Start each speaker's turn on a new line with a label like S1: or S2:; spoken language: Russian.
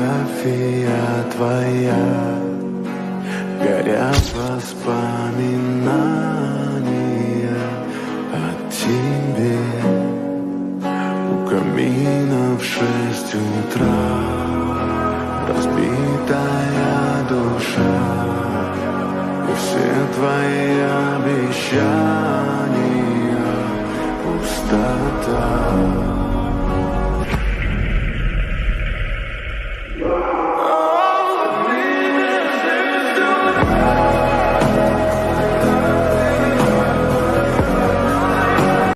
S1: фотография твоя, горят воспоминания о тебе. У камина в 6 утра разбитая душа, и все твои обещания пустота.